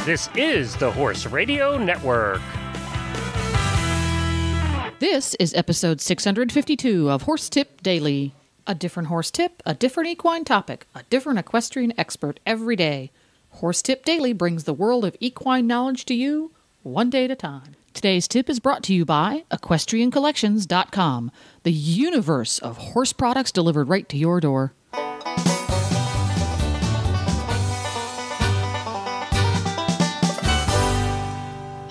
This is the Horse Radio Network. This is episode 652 of Horse Tip Daily. A different horse tip, a different equine topic, a different equestrian expert every day. Horse Tip Daily brings the world of equine knowledge to you, one day at a time. Today's tip is brought to you by EquestrianCollections.com, the universe of horse products delivered right to your door.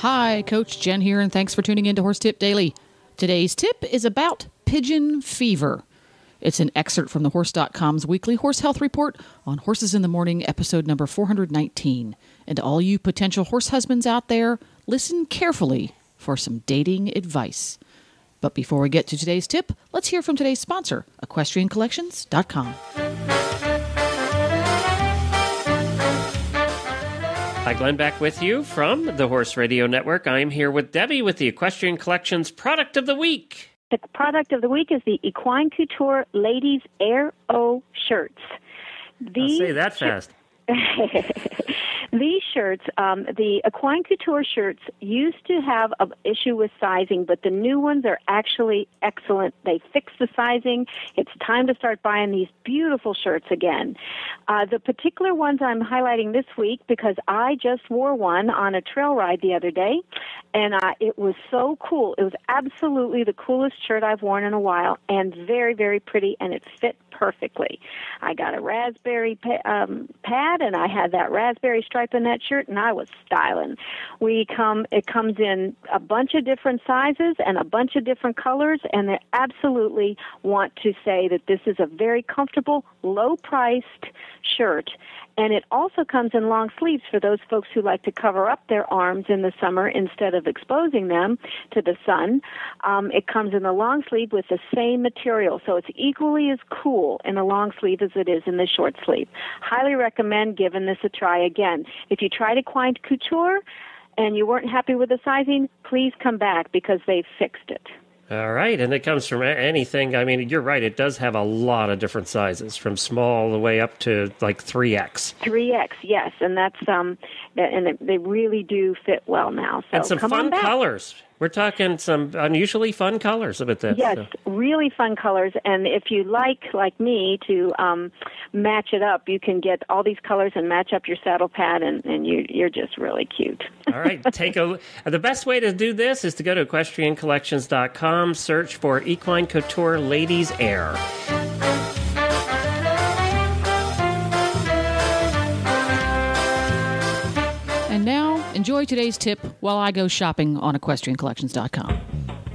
Hi, Coach Jen here, and thanks for tuning in to Horse Tip Daily. Today's tip is about pigeon fever. It's an excerpt from the Horse.com's weekly horse health report on Horses in the Morning, episode number 419. And to all you potential horse husbands out there, listen carefully for some dating advice. But before we get to today's tip, let's hear from today's sponsor, EquestrianCollections.com. Hi, Glenn, back with you from the Horse Radio Network. I'm here with Debbie with the Equestrian Collections Product of the Week. The product of the week is the Equine Couture Ladies Air O shirts. I'll say that fast. These shirts, the Equine Couture shirts used to have an issue with sizing, but the new ones are actually excellent. They fix the sizing. It's time to start buying these beautiful shirts again. The particular ones I'm highlighting this week because I just wore one on a trail ride the other day, and it was so cool. It was absolutely the coolest shirt I've worn in a while, and very, very pretty, and it fit perfectly. I got a raspberry pad, and I had that raspberry stripe in that shirt, and I was styling. It comes in a bunch of different sizes and a bunch of different colors, and they absolutely want to say that this is a very comfortable, low-priced shirt. And it also comes in long sleeves for those folks who like to cover up their arms in the summer instead of exposing them to the sun. It comes in the long sleeve with the same material, so it's equally as cool in the long sleeve as it is in the short sleeve. Highly recommend giving this a try again. If you tried Equine Couture and you weren't happy with the sizing, please come back because they've fixed it. All right, and it comes from anything. I mean, you're right. It does have a lot of different sizes, from small all the way up to like 3X. 3X, yes, and that's they really do fit well now. So and some fun colors. We're talking some unusually fun colors with this. Yes, really fun colors. And if you like me, to match it up, you can get all these colors and match up your saddle pad, and you're just really cute. All right, the best way to do this is to go to EquestrianCollections.com, search for Equine Couture Ladies Air. And now, enjoy today's tip while I go shopping on EquestrianCollections.com.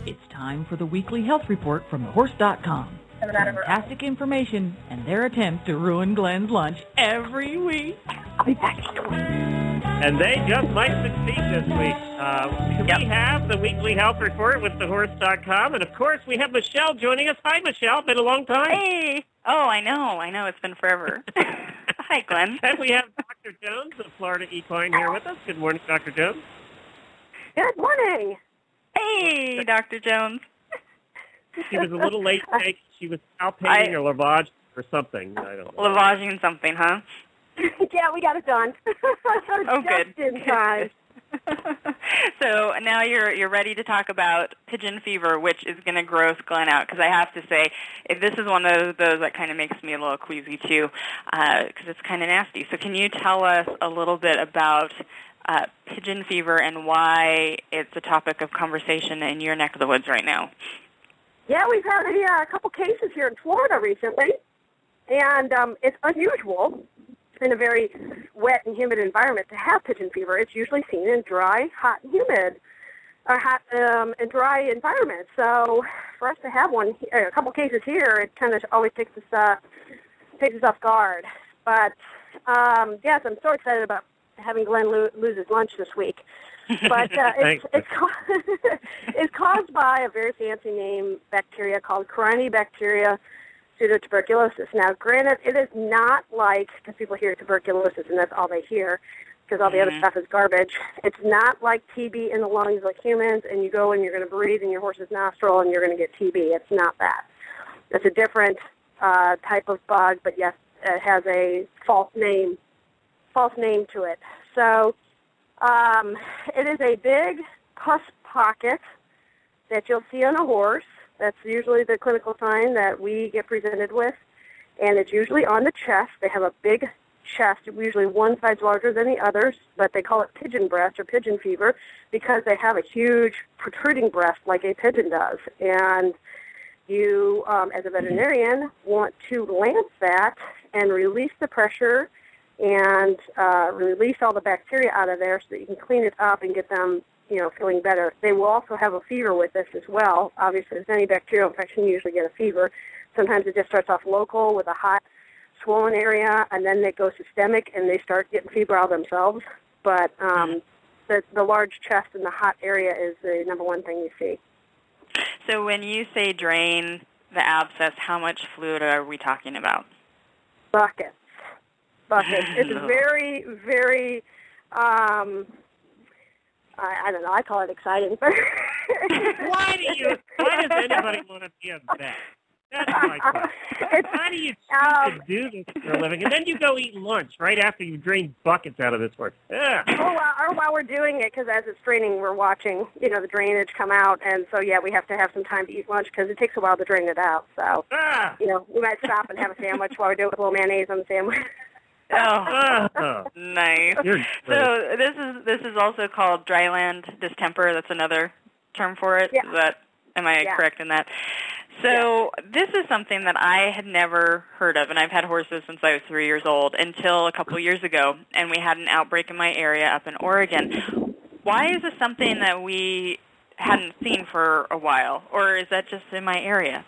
It's time for the weekly health report from thehorse.com. Fantastic information and their attempt to ruin Glenn's lunch every week. I'll be back. And they just might succeed this week. We have the weekly health report with thehorse.com. And, of course, we have Michelle joining us. Hi, Michelle. Been a long time. Hey. Oh, I know. It's been forever. Hi, Glenn. And we have Dr. Jones of Florida Equine here with us. Good morning, Dr. Jones. Good morning. Hey, Dr. Jones. She was a little late today. She was out painting or lavage or something. I don't know. Lavaging something, huh? Yeah, we got it done. Oh, just good. in time. So now you're ready to talk about pigeon fever, which is going to gross Glenn out, because I have to say, this is one of those that kind of makes me a little queasy, too, because it's kind of nasty. So can you tell us a little bit about pigeon fever and why it's a topic of conversation in your neck of the woods right now? Yeah, we've had a couple cases here in Florida recently, and it's unusual in a very wet and humid environment to have pigeon fever. It's usually seen in dry, hot, and humid, and dry environments. So for us to have a couple cases here, it kind of always takes us off guard. But yes, I'm so excited about having Glenn lose his lunch this week. But it's caused by a very fancy name bacteria called Corynebacteria pseudotuberculosis. Now, granted, it is not like, because people hear tuberculosis and that's all they hear, because all the other stuff is garbage. It's not like TB in the lungs like humans, and you go and you're going to breathe in your horse's nostril and you're going to get TB. It's not that. It's a different type of bug, but yes, it has a false name to it. So It is a big pus pocket that you'll see on a horse. That's usually the clinical sign that we get presented with, and it's usually on the chest. They have a big chest, usually one side's larger than the others, but they call it pigeon breast or pigeon fever because they have a huge protruding breast like a pigeon does. And you, as a veterinarian, want to lance that and release the pressure and release all the bacteria out of there so that you can clean it up and get them, feeling better. They will also have a fever with this as well. Obviously, with any bacterial infection, you usually get a fever. Sometimes it just starts off local with a hot, swollen area, and then it goes systemic, and they start getting febrile themselves. But the large chest and the hot area is the number one thing you see. So when you say drain the abscess, how much fluid are we talking about? Buckets. It's very, very, I don't know, I call it exciting. But why does anybody want to be a vet? That's my question. How do you do this for a living? And then you go eat lunch right after you drain buckets out of this horse. Yeah. Or while we're doing it, because as it's draining, we're watching, the drainage come out. And so, we have to have some time to eat lunch because it takes a while to drain it out. So, we might stop and have a sandwich while we do it with a little mayonnaise on the sandwich. Oh, nice. So this is also called dryland distemper. That's another term for it. Yeah. Am I correct in that? So this is something that I had never heard of, and I've had horses since I was 3 years old until a couple years ago, and we had an outbreak in my area up in Oregon. Why is this something that we hadn't seen for a while, or is that just in my area?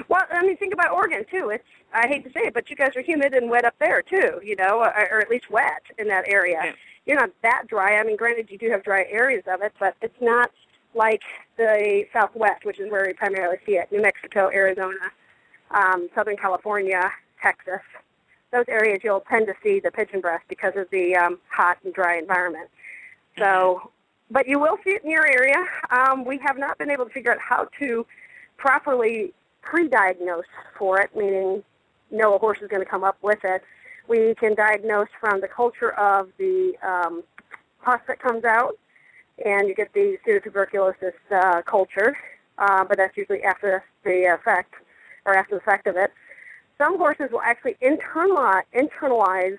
Well, think about Oregon, too. I hate to say it, but you guys are humid and wet up there, too, or at least wet in that area. Yeah. You're not that dry. Granted, you do have dry areas of it, but it's not like the Southwest, which is where we primarily see it, New Mexico, Arizona, Southern California, Texas. Those areas you'll tend to see the pigeon breast because of the hot and dry environment. So, but you will see it in your area. We have not been able to figure out how to properly pre-diagnose for it, meaning know a horse is going to come up with it. We can diagnose from the culture of the pus that comes out, and you get the pseudotuberculosis culture, but that's usually after the effect of it. Some horses will actually internalize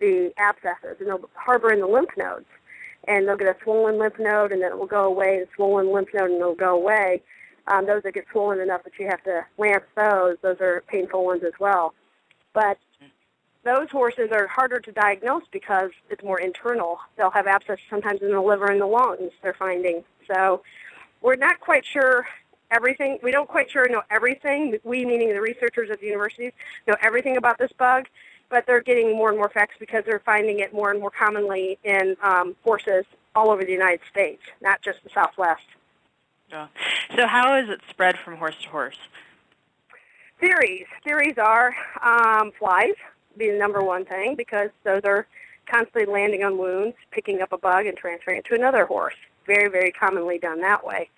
the abscesses, and they'll harbor in the lymph nodes, and they'll get a swollen lymph node, and then it will go away, and swollen lymph node, and it'll go away. Those that get swollen enough that you have to lance those are painful ones as well. But those horses are harder to diagnose because it's more internal. They'll have abscesses sometimes in the liver and the lungs, they're finding. So we're not quite sure everything. We don't quite sure know everything. We, meaning the researchers at the universities, know everything about this bug, but they're getting more and more facts because they're finding it more and more commonly in horses all over the United States, not just the Southwest. So how is it spread from horse to horse? Theories are flies be the number one thing because those are constantly landing on wounds, picking up a bug, and transferring it to another horse. Very, very commonly done that way.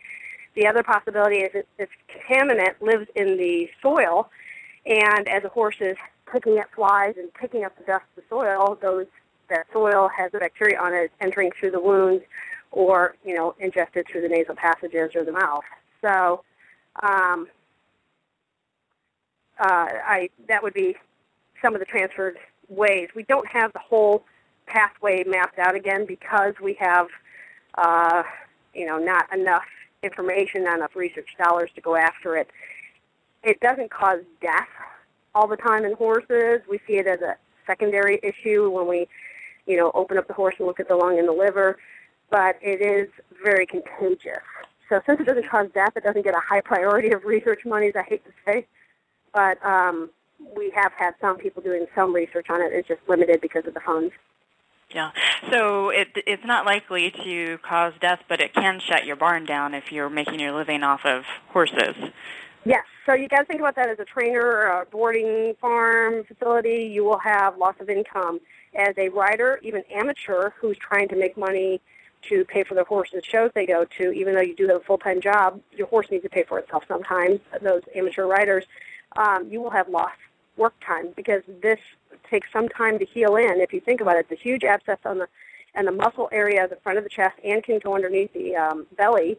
The other possibility is this contaminant lives in the soil, and as a horse is picking up flies and picking up the dust of the soil, that soil has the bacteria on it entering through the wounds or, ingested through the nasal passages or the mouth. So that would be some of the transferred ways. We don't have the whole pathway mapped out again because we have, not enough information, not enough research dollars to go after it. It doesn't cause death all the time in horses. We see it as a secondary issue when we, open up the horse and look at the lung and the liver, but it is very contagious. So since it doesn't cause death, it doesn't get a high priority of research monies, I hate to say, but we have had some people doing some research on it. It's just limited because of the funds. Yeah. So it's not likely to cause death, but it can shut your barn down if you're making your living off of horses. Yes. So you got to think about that as a trainer or a boarding farm facility. You will have loss of income. As a rider, even amateur, who's trying to make money to pay for the horses shows they go to, even though you do have a full-time job, your horse needs to pay for itself sometimes, those amateur riders, you will have lost work time because this takes some time to heal in. If you think about it, the huge abscess and the muscle area, the front of the chest, and can go underneath the belly,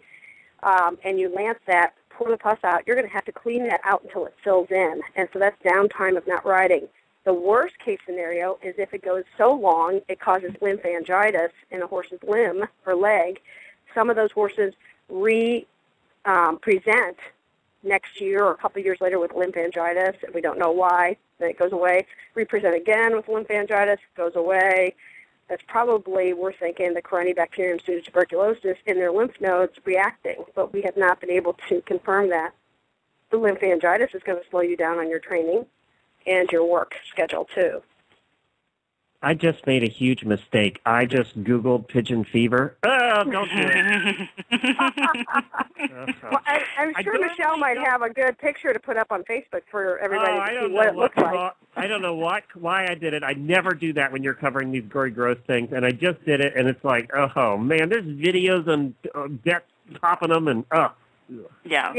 and you lance that, pour the pus out, you're going to have to clean that out until it fills in. And so that's downtime of not riding. The worst case scenario is if it goes so long it causes lymphangitis in a horse's limb or leg. Some of those horses present next year or a couple of years later with lymphangitis, and we don't know why. Then it goes away. Represent again with lymphangitis, goes away. That's probably, we're thinking, the Corynebacterium pseudotuberculosis in their lymph nodes reacting, but we have not been able to confirm that. The lymphangitis is going to slow you down on your training and your work schedule, too. I just made a huge mistake. I just Googled pigeon fever. Oh, don't do it. Well, I'm sure Michelle might have a good picture to put up on Facebook for everybody to see what it looks like. I don't know why I did it. I never do that when you're covering these gory, gross things, and I just did it, and it's like, oh, man, there's videos on death popping them, and Yeah.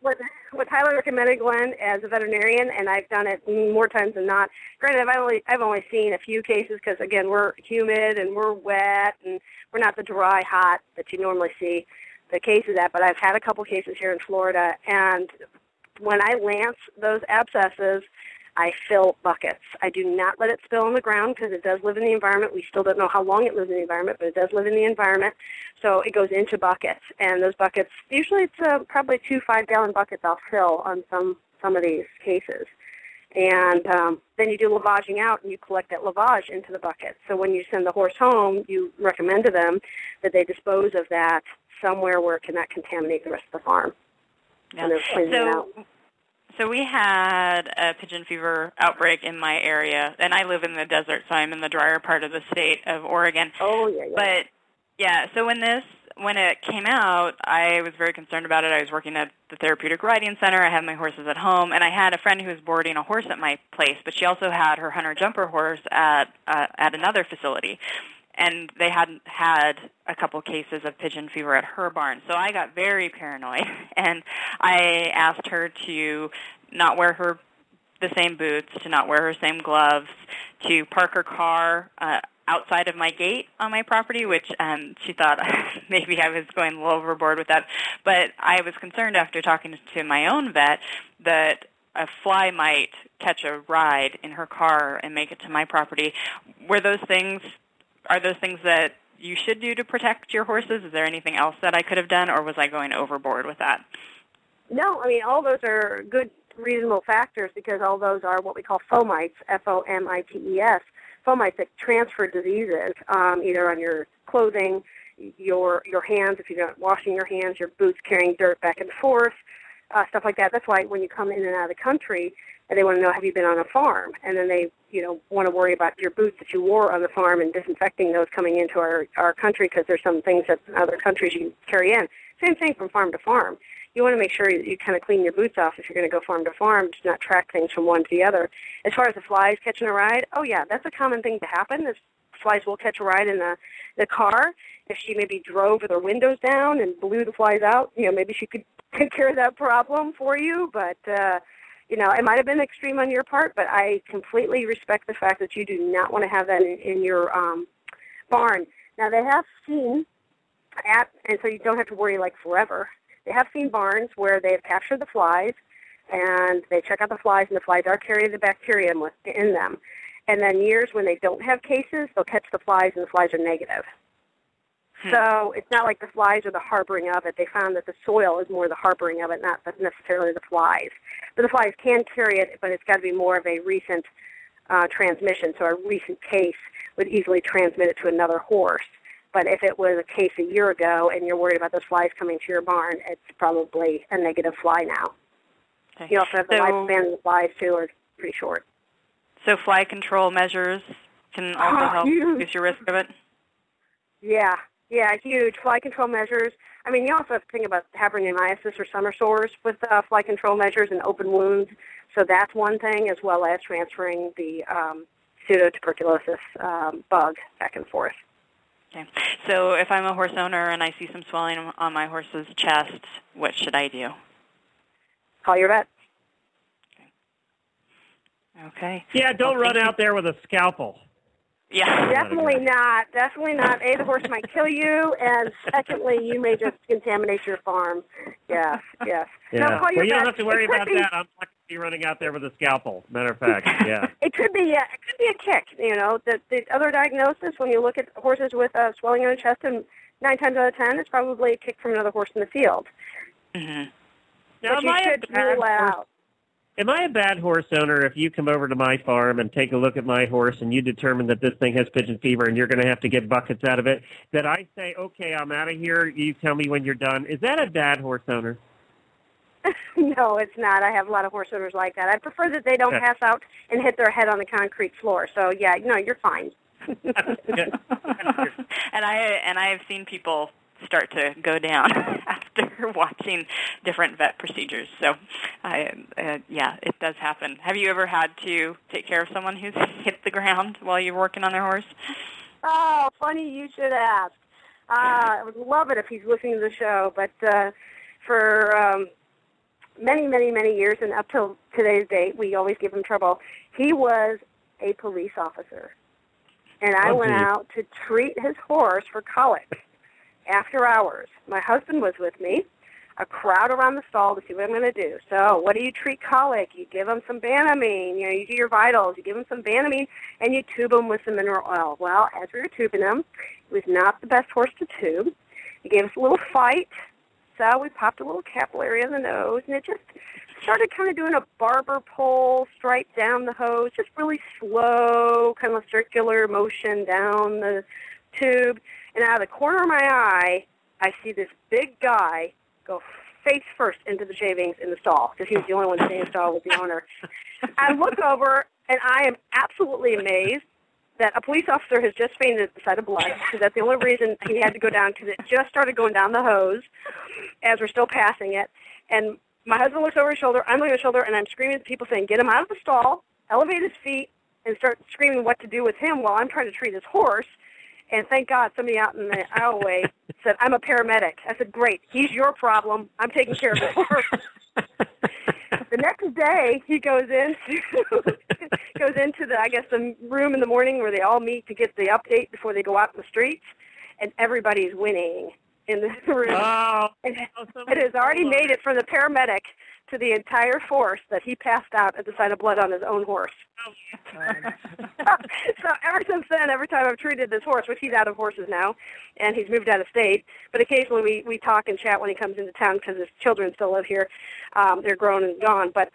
What's highly recommended, Glenn, as a veterinarian, and I've done it more times than not. Granted, I've only seen a few cases because, again, we're humid and we're wet and we're not the dry hot that you normally see the cases at. But I've had a couple cases here in Florida, and when I lance those abscesses, I fill buckets. I do not let it spill on the ground because it does live in the environment. We still don't know how long it lives in the environment, but it does live in the environment. So it goes into buckets. And those buckets, usually it's probably 2 5-gallon buckets I'll fill on some of these cases. And then you do lavaging out, and you collect that lavage into the bucket. So when you send the horse home, you recommend to them that they dispose of that somewhere where it cannot contaminate the rest of the farm. Yeah. And they're cleaning it out. So we had a pigeon fever outbreak in my area, and I live in the desert, so I'm in the drier part of the state of Oregon. Oh, yeah. But, yeah, so when it came out, I was very concerned about it. I was working at the Therapeutic Riding Center. I had my horses at home, and I had a friend who was boarding a horse at my place, but she also had her hunter-jumper horse at another facility. And they hadn't had a couple cases of pigeon fever at her barn. So I got very paranoid, and I asked her to not wear the same boots, to not wear her same gloves, to park her car outside of my gate on my property, which she thought maybe I was going a little overboard with that. But I was concerned after talking to my own vet that a fly might catch a ride in her car and make it to my property. Are those things that you should do to protect your horses? Is there anything else that I could have done, or was I going overboard with that? No, I mean, all those are good, reasonable factors because all those are what we call fomites, F-O-M-I-T-E-S, fomites that transfer diseases either on your clothing, your hands, if you're not washing your hands, your boots carrying dirt back and forth, stuff like that. That's why when you come in and out of the country, and they want to know, have you been on a farm? And then they, want to worry about your boots that you wore on the farm and disinfecting those coming into our country because there's some things that in other countries you carry in. Same thing from farm to farm. You want to make sure you kind of clean your boots off if you're going to go farm to farm to not track things from one to the other. As far as the flies catching a ride, oh, yeah, that's a common thing to happen. The flies will catch a ride in the car. If she maybe drove with her windows down and blew the flies out, maybe she could take care of that problem for you, but it might have been extreme on your part, but I completely respect the fact that you do not want to have that in your barn. Now, they have seen, and so you don't have to worry like forever, they have seen barns where they have captured the flies, and they check out the flies, and the flies are carrying the bacterium in them. And then years when they don't have cases, they'll catch the flies, and the flies are negative. So it's not like the flies are the harboring of it. They found that the soil is more the harboring of it, not necessarily the flies. But the flies can carry it, but it's got to be more of a recent transmission. So a recent case would easily transmit it to another horse. But if it was a case a year ago and you're worried about those flies coming to your barn, it's probably a negative fly now. Okay. You also have the lifespan of the flies, too, are pretty short. So fly control measures can also help reduce your risk of it? Yeah, huge. Fly control measures. I mean, you also have to think about habernomyces or summer sores with fly control measures and open wounds. So that's one thing, as well as transferring the pseudotuberculosis bug back and forth. Okay. So if I'm a horse owner and I see some swelling on my horse's chest, what should I do? Call your vet. Okay. Yeah, don't run out there with a scalpel. Yeah. Definitely not. Definitely not. A, the horse might kill you, and secondly, you may just contaminate your farm. Yes, yes. Yeah. Now, call Well, you don't have to worry about that. I'm not going to be running out there with a scalpel. Matter of fact, yeah. It could be a kick. You know, the other diagnosis when you look at horses with swelling in the chest, and 9 times out of 10, it's probably a kick from another horse in the field. Mm-hmm. But you should rule that out. Am I a bad horse owner if you come over to my farm and take a look at my horse and you determine that this thing has pigeon fever and you're going to have to get buckets out of it, that I say, okay, I'm out of here, you tell me when you're done? Is that a bad horse owner? No, it's not. I have a lot of horse owners like that. I prefer that they don't pass out and hit their head on the concrete floor. So, yeah, no, you're fine. And I have seen people start to go down after watching different vet procedures. So, yeah, it does happen. Have you ever had to take care of someone who's hit the ground while you're working on their horse? Oh, funny you should ask. I would love it if he's listening to the show, but for many, many, many years and up till today's date, we always give him trouble. He was a police officer, and I went out to treat his horse for colic. After hours, my husband was with me, a crowd around the stall to see what I'm going to do. So what do you treat colic? You give them some Banamine. You know, you do your vitals. You give them some Banamine, and you tube them with some mineral oil. Well, as we were tubing him, he was not the best horse to tube. He gave us a little fight, so we popped a little capillary in the nose, and it just started kind of doing a barber pole straight down the hose, just really slow, kind of a circular motion down the tube. And out of the corner of my eye, I see this big guy go face first into the shavings in the stall, because he was the only one staying in the stall with the owner. I look over, and I am absolutely amazed that a police officer has just fainted at the sight of blood, because that's the only reason he had to go down, because it just started going down the hose as we're still passing it. And my husband looks over his shoulder, I'm looking at his shoulder, and I'm screaming at people saying, get him out of the stall, elevate his feet, and start screaming what to do with him while I'm trying to treat his horse. And thank God somebody out in the aisleway said, I'm a paramedic. I said, great, he's your problem. I'm taking care of it first. The next day, he goes into the room in the morning where they all meet to get the update before they go out in the streets, and everybody's winning in the room. Oh, it has already made it from the paramedic to the entire force that he passed out at the sight of blood on his own horse. So ever since then, every time I've treated this horse, which he's out of horses now, and he's moved out of state, but occasionally we talk and chat when he comes into town because his children still live here. They're grown and gone, but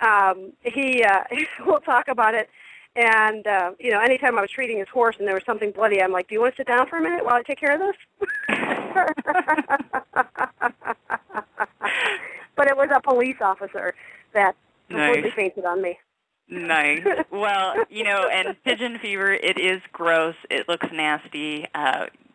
we'll talk about it. And, anytime I was treating his horse and there was something bloody, I'm like, do you want to sit down for a minute while I take care of this? But it was a police officer that completely fainted on me. Nice. Well, and pigeon fever, it is gross. It looks nasty.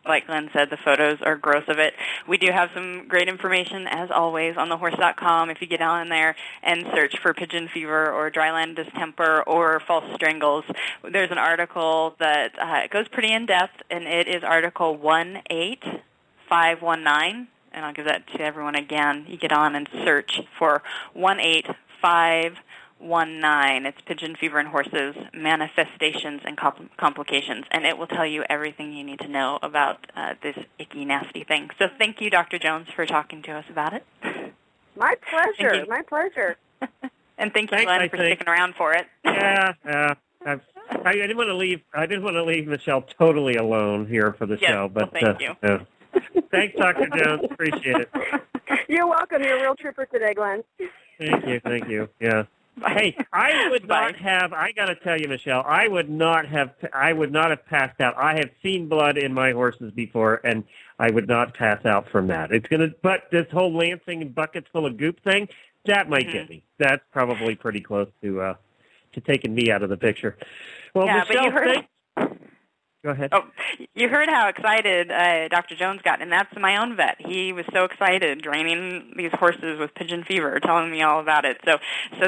Like Glenn said, the photos are gross of it. We do have some great information, as always, on thehorse.com. If you get on there and search for pigeon fever or dryland distemper or false strangles, there's an article that goes pretty in-depth, and it is article 18519. And I'll give that to everyone again. You get on and search for 18519. It's pigeon fever in horses, manifestations and complications, and it will tell you everything you need to know about this icky, nasty thing. So thank you, Dr. Jones, for talking to us about it. My pleasure. My pleasure. And thank you, Glenn, for sticking around for it. Yeah. I didn't want to leave. I didn't want to leave Michelle totally alone here for the show, but thank you. Thanks, Dr. Jones. Appreciate it. You're welcome. You're a real trooper today, Glenn. Thank you. Yeah. Hey, I would not have. I got to tell you, Michelle, I would not have passed out. I have seen blood in my horses before, and I would not pass out from that. But this whole lancing and buckets full of goop thing, that might get me. That's probably pretty close to taking me out of the picture. Well, Michelle, but you heard. Go ahead. Oh, you heard how excited Dr. Jones got, and that's my own vet. He was so excited draining these horses with pigeon fever, telling me all about it. So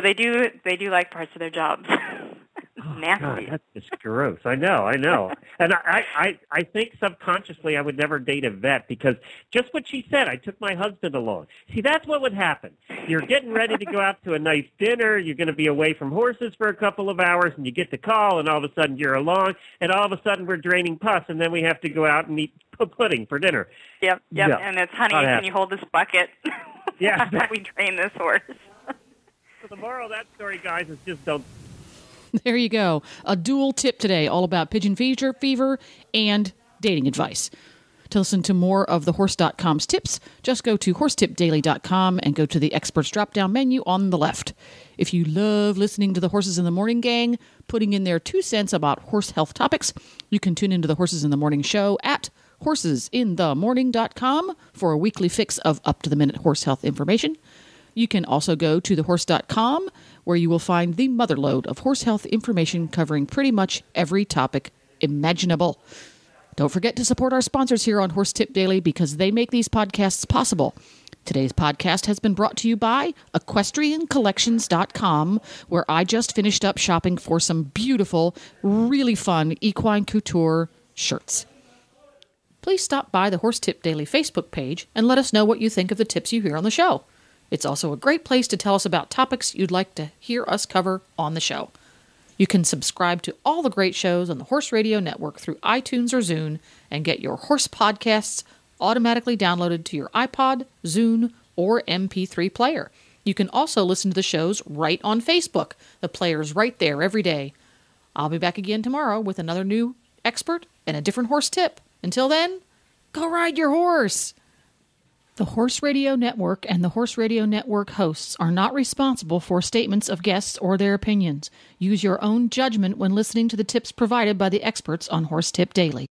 they do like parts of their jobs. nasty. God, that's just gross. I know. And I think subconsciously I would never date a vet because just what she said, I took my husband along. See, that's what would happen. You're getting ready to go out to a nice dinner. You're going to be away from horses for a couple of hours, and you get the call, and all of a sudden you're along, and all of a sudden we're draining pus, and then we have to go out and eat pudding for dinner. Yep. Yeah. And it's, honey, can you hold this bucket? Yeah. How we train this horse. So the moral of that story, guys, is just don't. There you go. A dual tip today, all about pigeon fever and dating advice. To listen to more of the Horse.com's tips, just go to horsetipdaily.com and go to the experts drop-down menu on the left. If you love listening to the Horses in the Morning gang, putting in their 2 cents about horse health topics, you can tune into the Horses in the Morning show at horsesinthemorning.com for a weekly fix of up-to-the-minute horse health information. You can also go to thehorse.com, where you will find the motherlode of horse health information covering pretty much every topic imaginable. Don't forget to support our sponsors here on Horse Tip Daily because they make these podcasts possible. Today's podcast has been brought to you by EquestrianCollections.com, where I just finished up shopping for some beautiful, really fun equine couture shirts. Please stop by the Horse Tip Daily Facebook page and let us know what you think of the tips you hear on the show. It's also a great place to tell us about topics you'd like to hear us cover on the show. You can subscribe to all the great shows on the Horse Radio Network through iTunes or Zune and get your horse podcasts automatically downloaded to your iPod, Zune, or MP3 player. You can also listen to the shows right on Facebook. The player's right there every day. I'll be back again tomorrow with another new expert and a different horse tip. Until then, go ride your horse! The Horse Radio Network and the Horse Radio Network hosts are not responsible for statements of guests or their opinions. Use your own judgment when listening to the tips provided by the experts on Horse Tip Daily.